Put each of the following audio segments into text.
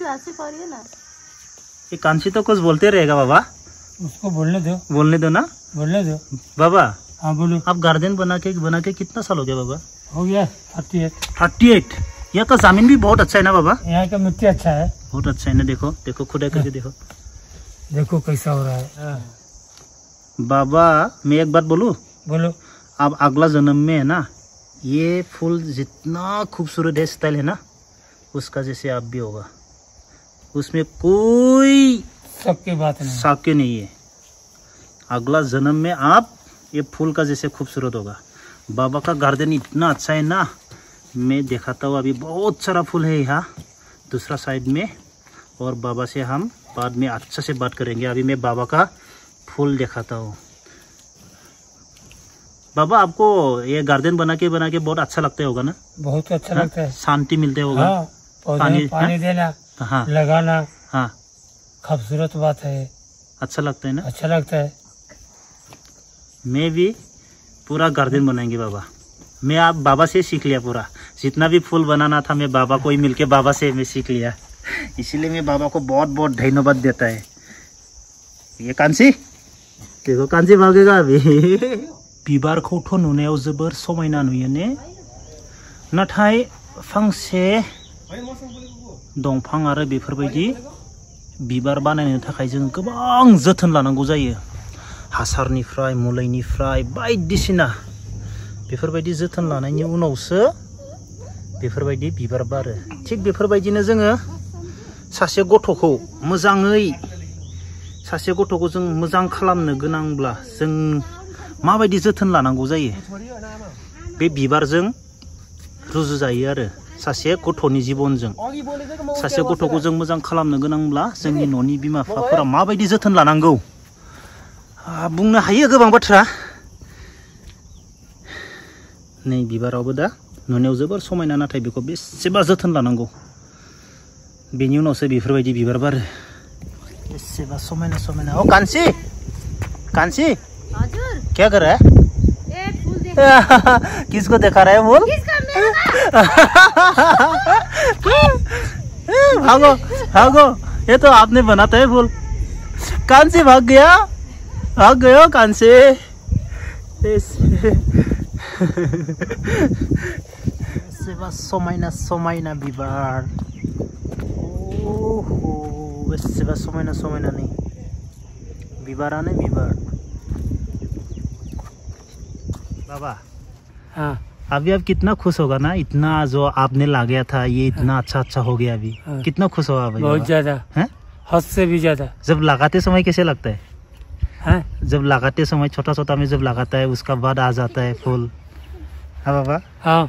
तो ऐसे करिए ना। ये कांची तो कुछ बोलते रहेगा बाबा, उसको बोलने दो ना, बोलने दो बाबा। हाँ बोलो। आप गार्डन बना के कितना साल हो गया बाबा? हो गया 38। यहाँ का जमीन भी बहुत अच्छा है ना बाबा? यहाँ का मिट्टी अच्छा है, बहुत अच्छा है ना। देखो खुदा करके देखो कैसा हो रहा है। बाबा मैं एक बात बोलूं? बोलो। अब अगला जन्म में है ना, ये फूल जितना खूबसूरत है स्टाइल है ना, उसका जैसे आप भी होगा, उसमें कोई शक की नहीं है। अगला जन्म में आप ये फूल का जैसे खूबसूरत होगा। बाबा का गार्डन इतना अच्छा है ना, मैं दिखाता हूँ। अभी बहुत सारा फूल है यहाँ दूसरा साइड में, और बाबा से हम बाद में अच्छा से बात करेंगे। अभी मैं बाबा का फूल दिखाता हूँ। बाबा आपको ये गार्डन बना के बहुत अच्छा लगता होगा ना? बहुत अच्छा लगता है, शांति मिलते होगा। हाँ, पानी देना, हाँ लगाना, हाँ खूबसूरत बात है। अच्छा लगता है ना? अच्छा लगता है। मैं भी पूरा गार्डन बनाएंगे बाबा। मैं आप बाबा से सीख लिया पूरा, जितना भी फूल बनाना था मैं बाबा को ही मिलके बाबा से मैं सीख लिया। इसीलिए मैं बाबा को बहुत बहुत धन्यवाद देता है। ये कांची देखो, कांची भागेगा अभी। बिबारखौथ' नुनायाव जोबोर समायना नुयो ने, नाथाय फांसे दंफां आरो बेफोरबायदि बिबार बानायनो थाखाय जों गोबां जोथोन लानांगौ जायो। हासारनिफ्राय मुलिनिफ्राय बायदिसिना बेफोरबायदि जोथोन लानायनि उनावसो बेफोरबायदि बिबार बारो। थिग बेफोरबायदिनो जोङो सासे गथ'खौ जों मोजां खालामनो गोनांब्ला जों माबायदि जोथोन लानांगौ जायो, बे बिबारजों रुजुजायो आरो सासे गथ'नि जिबनजों। सासे गथ'खौ जों मोजां खालामनो गोनांब्ला जोंनि न'नि बिमा बिफाफोरा माबायदि जोथोन लानांगौ बुंनो हायो गोबां बाथ्रा। नै बिबारावबो दा नुनायाव जोबोर समायना, नाथाय बेखौ बेसेबा जोथोन लानांगौ, बेनि उनावसो बेफोरबायदि बिबार बारो। बेसेबा समायना समायना। ओ कांची क्या कर रहा है? फूल देख। किसको दिखा रहा है फूल? भागो, ये तो आपने बनाता है फूल। कांची भाग गयो कांची। बेसेबा समायना बिबार। ओहो बेसेबा समायना नहीं, बिबारानो बिबार। बाबा हाँ, अभी आप कितना खुश होगा ना, इतना जो आपने लगाया था ये इतना अच्छा हो गया अभी। हाँ। कितना खुश होगा भाई? बहुत ज्यादा, हद से भी ज्यादा। जब लगाते समय कैसे लगता है? हाँ? जब लगाते समय छोटा में जब लगाता है, उसका बाद आ जाता है फूल। हाँ बाबा? हाँ।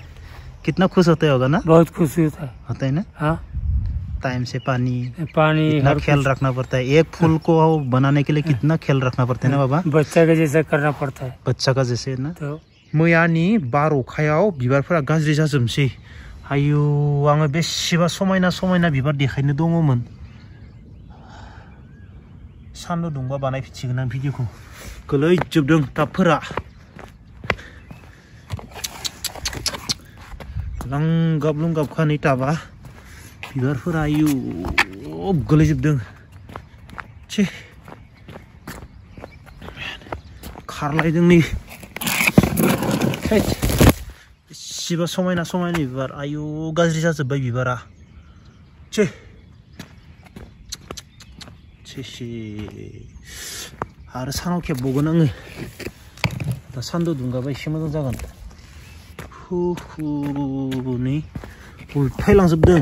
कितना खुश होते होगा ना? बहुत खुश होता है ना? हाँ। टाइम से पानी हर ख्याल रखना पड़ता है। एक फूल को बनाने के लिए कितना ख्याल रखना पड़ता है ना बाबा? बच्चा का जैसा करना पड़ता है। बच्चा का जैसे ना। तो मैयानि बार अखायाव बिबारफोरा गाज्रि जाजोबसै। आयु आङो बेसेबा समायना बिबार देखायनो दङमोन। सान्दुं दुंबा बानायफिनसिगोन आं भिडिअखौ। गोलैजोबदों टाबफोरा। लुंगाब नै टाबा बिबारफोरा आयु गोलैजोबदों। छे खारलायदों नै। बेसेबा समायना बिबार। आयु गाज्रि जाजोब्बाय बिबारा। छे आरो सानाव खेबबावगोन आङो। दा सान्दुं दुंगाबा एसे मोजां जागोन। नै उल्थायलांजोबदों।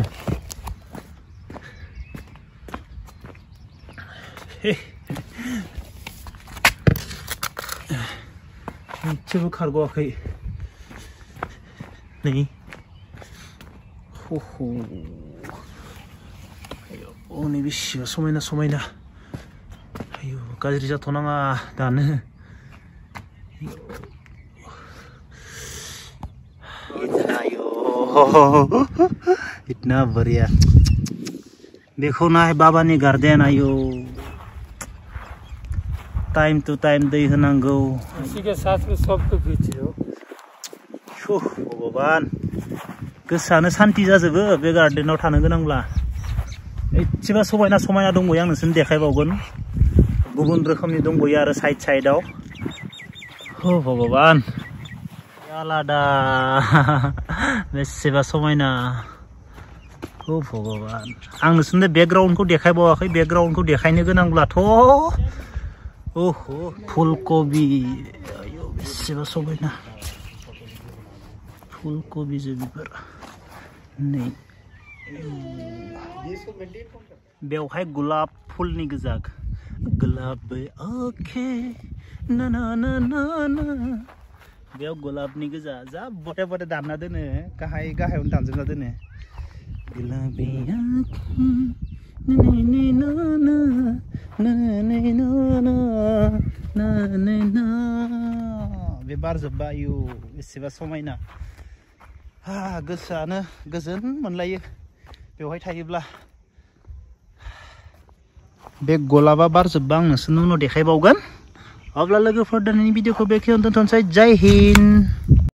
मोनसेबो खारग'वाखै। नै नै बेसेबा समायना। आयु गाज्रि जाथ'नाङा दानो। इतना बढ़िया। देखो ना है बाबानि गार्डन। आयु टाइम टू टाइम दै होनांगौ। इसी के साथ में सबको खींच लो। भगवान गोसोआनो सान्ति जाजोबो बे गार्डनाव थानो गोनांब्ला। एसेबा समायना समायना दंबयो आं नोंसोरनो देखायबावगोन गुबुन रोखोमनि दंबयो आरो साइड साइडआव हो भगवान आलादा बेसेबा समायना हो भगवान आं नोंसोरनो बेकग्राउन्डखौ देखायबावाखै बेकग्राउन्डखौ देखायनो गोनांब्लाथ' ओहो फुलकबि आयौ बेसेबा समायना फुलकबिजों बिबार नै बेवहाय गुलाब फुलनि गोजा गुलाब आखे ना ना ना ना ना बेयाव गुलाबनि गोजा जा बटे बटे दामना दोनो गाहायावनो दामजोबना दोनो गुलाबी आखे नै ना ना ना नै ना ना ना नै ना बे बारजोब्बा आयु बेसेबा समायना गोसोआनो गोजोन मोनलायो बेवहाय थायोब्ला बे गलाबा बारजोब्बा आं नोंसोरनो उनाव देखायबावगोन अब्ला लोगोफोर दिनैनि भिडिअखौ बेखिनियावनो दोनथ'नोसै जय हिन्द।